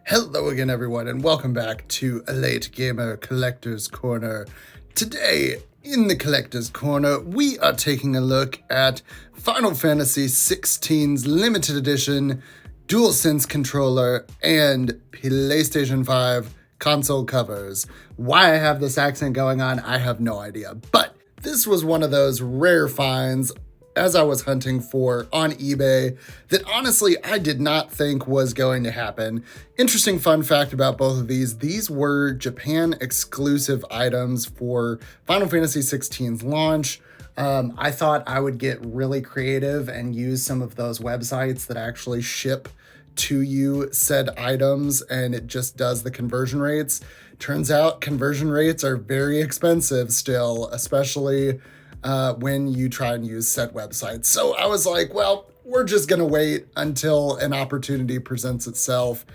Hello again, everyone, and welcome back to a Late Gamer Collector's Corner. Today, in the Collector's Corner, we are taking a look at Final Fantasy XVI's Limited Edition DualSense controller and PlayStation 5 console covers. Why I have this accent going on, I have no idea, but this was one of those rare finds as I was hunting for on eBay that honestly I did not think was going to happen. Interesting fun fact about both of these were Japan exclusive items for Final Fantasy XVI's launch. I thought I would get really creative and use some of those websites that actually ship to you said items, and it just does the conversion rates. Turns out conversion rates are very expensive still, especially when you try and use said websites. So I was like, well, we're just gonna wait until an opportunity presents itself.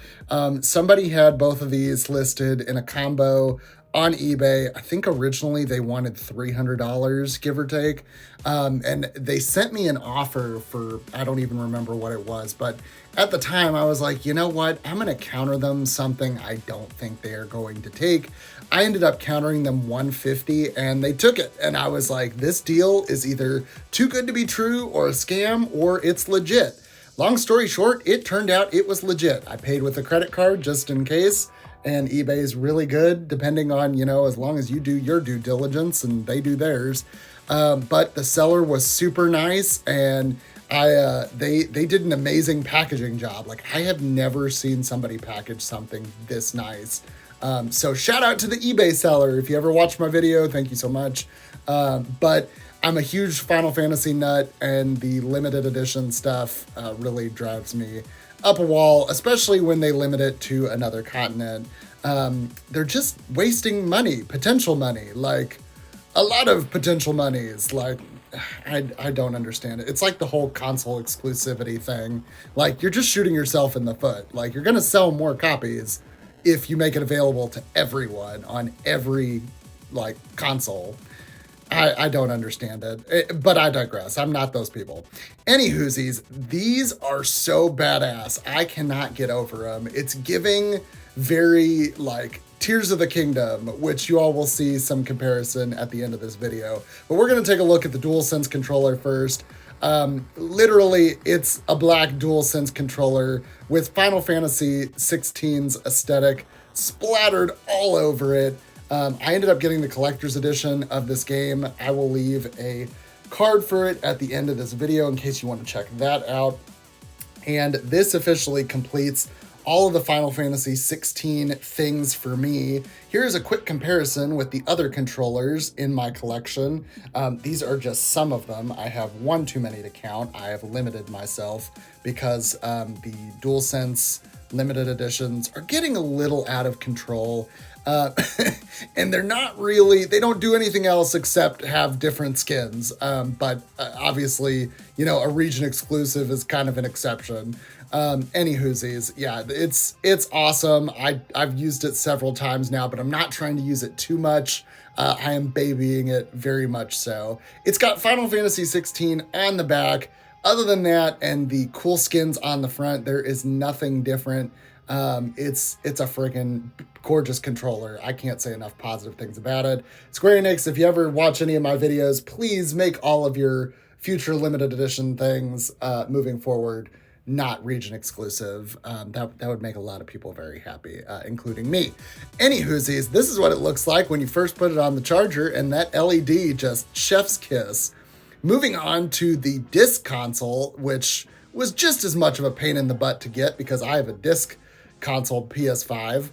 Somebody had both of these listed in a combo on eBay. I think originally they wanted $300, give or take. And they sent me an offer for, I don't even remember what it was, but at the time I was like, you know what? I'm going to counter them something I don't think they are going to take. I ended up countering them $150 and they took it. And I was like, this deal is either too good to be true or a scam or it's legit. Long story short, it turned out it was legit. I paid with a credit card just in case. And eBay is really good, depending on, as long as you do your due diligence and they do theirs. But the seller was super nice, and they did an amazing packaging job. Like, I have never seen somebody package something this nice. So shout out to the eBay seller. If you ever watch my video, thank you so much. But I'm a huge Final Fantasy nut, and the limited edition stuff really drives me up a wall, especially when they limit it to another continent. They're just wasting money, potential money, like a lot of potential monies. Like, I don't understand it. It's like the whole console exclusivity thing. Like, you're just shooting yourself in the foot. Like, you're gonna sell more copies if you make it available to everyone on every console. I don't understand it, but I digress. I'm not those people. Anywhoosies, these are so badass. I cannot get over them. It's giving very Tears of the Kingdom, which you all will see some comparison at the end of this video. But we're going to take a look at the DualSense controller first. Literally, it's a black DualSense controller with Final Fantasy XVI's aesthetic splattered all over it. I ended up getting the collector's edition of this game. I will leave a card for it at the end of this video in case you want to check that out. And this officially completes all of the Final Fantasy XVI things for me. Here's a quick comparison with the other controllers in my collection. These are just some of them. I have one too many to count. I have limited myself because the DualSense limited editions are getting a little out of control. And they're not really, they don't do anything else except have different skins. But obviously, a region exclusive is kind of an exception. Anywhoosies, yeah, it's awesome. I've used it several times now, but I'm not trying to use it too much. I am babying it very much so. It's got Final Fantasy XVI on the back. Other than that, and the cool skins on the front, there is nothing different. It's a freaking gorgeous controller. I can't say enough positive things about it. Square Enix, if you ever watch any of my videos, please make all of your future limited edition things moving forward not region exclusive. That would make a lot of people very happy, including me. Anywhoosies, this is what it looks like when you first put it on the charger, and that LED just chef's kiss. Moving on to the disc console, which was just as much of a pain in the butt to get because I have a disc console PS5,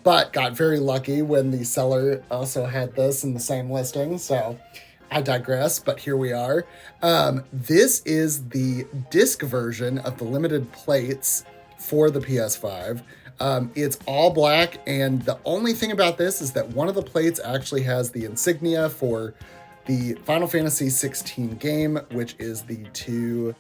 but got very lucky when the seller also had this in the same listing, so I digress, but here we are. This is the disc version of the limited plates for the PS5. It's all black, and the only thing about this is that one of the plates actually has the insignia for the Final Fantasy XVI game, which is the two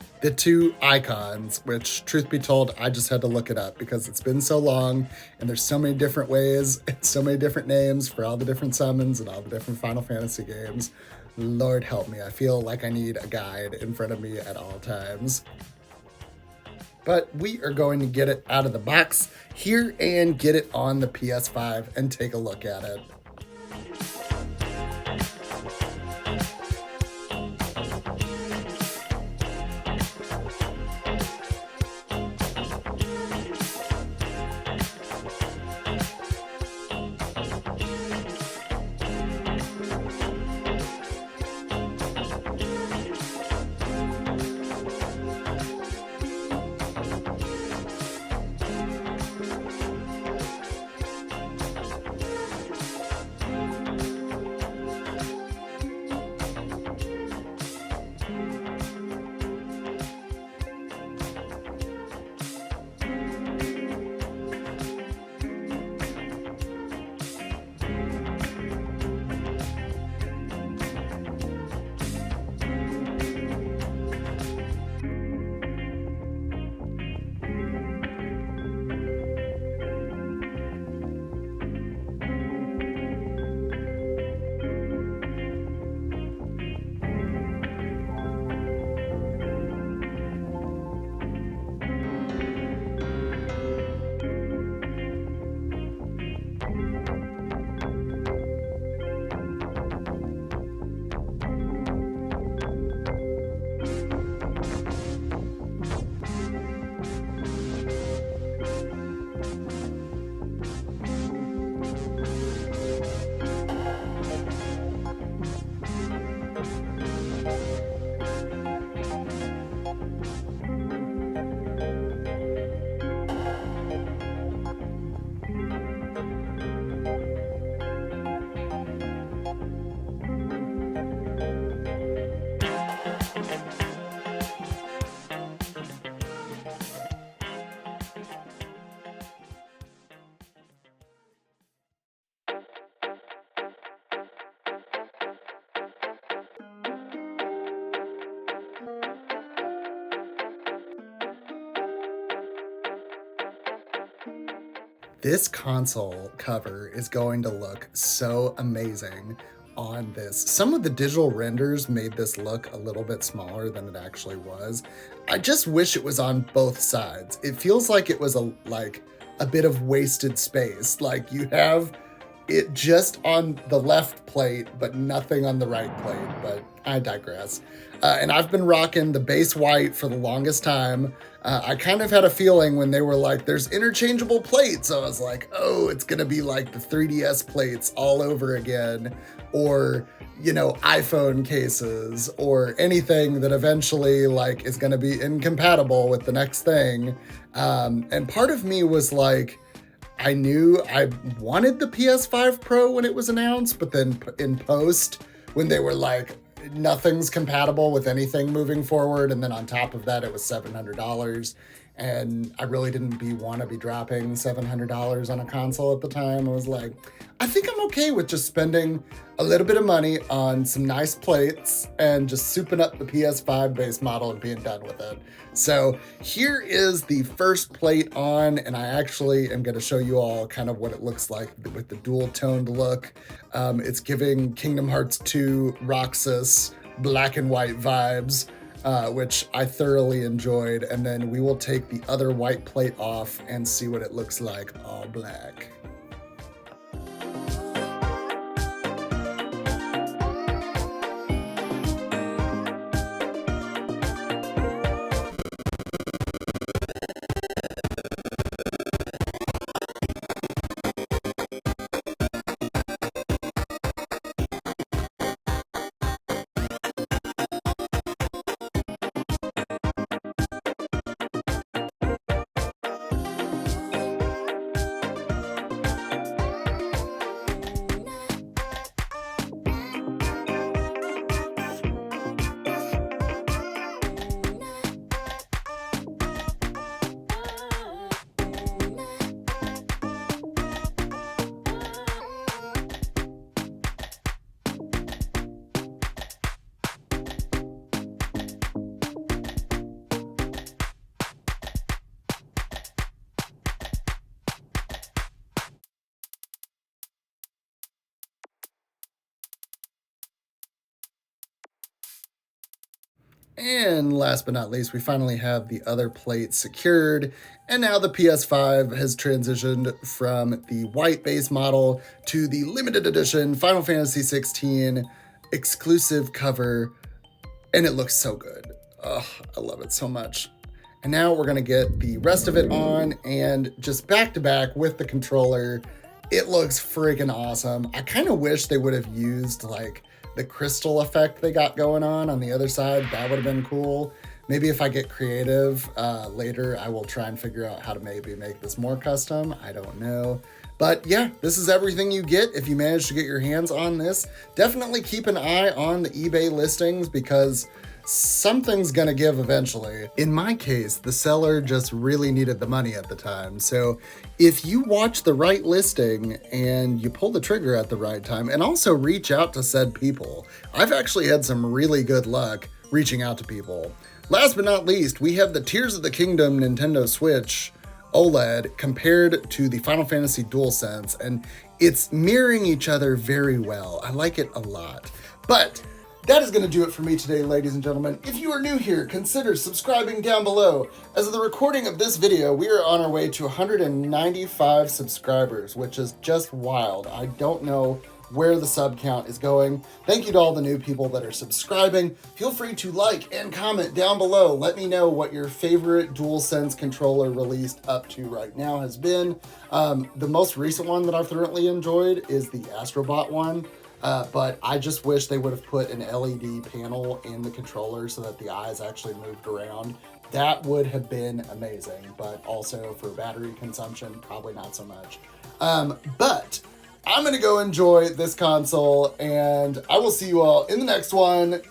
Eikons, which, truth be told, I just had to look it up because it's been so long and there's so many different ways and so many different names for all the different summons and all the different Final Fantasy games. Lord help me, I feel like I need a guide in front of me at all times. but we are going to get it out of the box here and get it on the PS5 and take a look at it. This console cover is going to look so amazing on this. Some of the digital renders made this look a little bit smaller than it actually was. I just wish it was on both sides. It feels like it was a bit of wasted space. Like you have it just on the left plate, but nothing on the right plate, but I digress. And I've been rocking the base white for the longest time. I kind of had a feeling when they were like, there's interchangeable plates. I was like, oh, it's going to be like the 3DS plates all over again, or, you know, iPhone cases, or anything that eventually like is going to be incompatible with the next thing. And part of me was like, I knew I wanted the PS5 Pro when it was announced, but then in post, when they were like, nothing's compatible with anything moving forward, and then on top of that, it was $700, and I really didn't want to be dropping $700 on a console at the time. I was like, I think I'm okay with just spending a little bit of money on some nice plates and just souping up the PS5 base model and being done with it. So here is the first plate on, and I actually am going to show you all kind of what it looks like with the dual toned look. It's giving Kingdom Hearts 2 Roxas black and white vibes, which I thoroughly enjoyed. And then we will take the other white plate off and see what it looks like all black. And last but not least, we finally have the other plate secured. And now the PS5 has transitioned from the white base model to the limited edition Final Fantasy 16 exclusive cover. And it looks so good. Oh, I love it so much. And now we're going to get the rest of it on and just back to back with the controller. It looks freaking awesome. I kind of wish they would have used like the crystal effect they got going on the other side. That would have been cool. Maybe if I get creative later, I will try and figure out how to maybe make this more custom. I don't know. But yeah, this is everything you get if you manage to get your hands on this. Definitely keep an eye on the eBay listings because something's gonna give eventually. In my case, the seller just really needed the money at the time. So if you watch the right listing and you pull the trigger at the right time and also reach out to said people, I've actually had some really good luck reaching out to people. Last but not least, we have the Tears of the Kingdom Nintendo Switch OLED compared to the Final Fantasy DualSense, and it's mirroring each other very well. I like it a lot. But that is going to do it for me today, ladies and gentlemen. If you are new here, consider subscribing down below. As of the recording of this video, we are on our way to 195 subscribers, which is just wild. I don't know where the sub count is going. Thank you to all the new people that are subscribing. Feel free to like and comment down below. Let me know what your favorite DualSense controller released up to right now has been. The most recent one that I've thoroughly enjoyed is the Astrobot one. But I just wish they would have put an LED panel in the controller so that the eyes actually moved around. That would have been amazing, but also for battery consumption, probably not so much. But I'm going to go enjoy this console, and I will see you all in the next one.